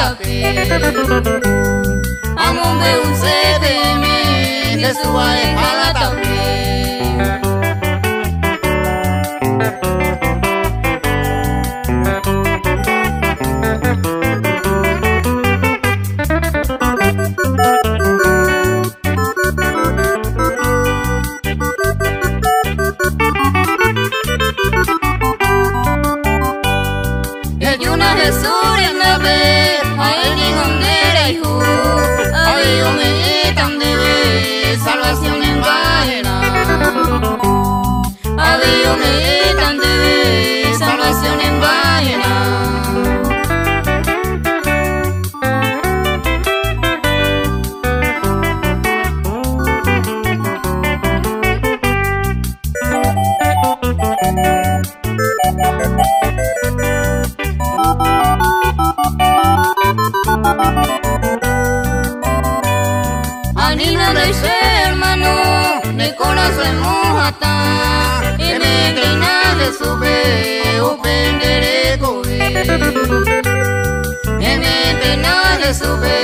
tapi amombe unsebe mi desuai hala tapi salvación en vaina, adiós me tan de salvación en vaina. Anina de ser hermano, ne conocemos hasta y me treina de sube, upendere kobe. Me treina de sube,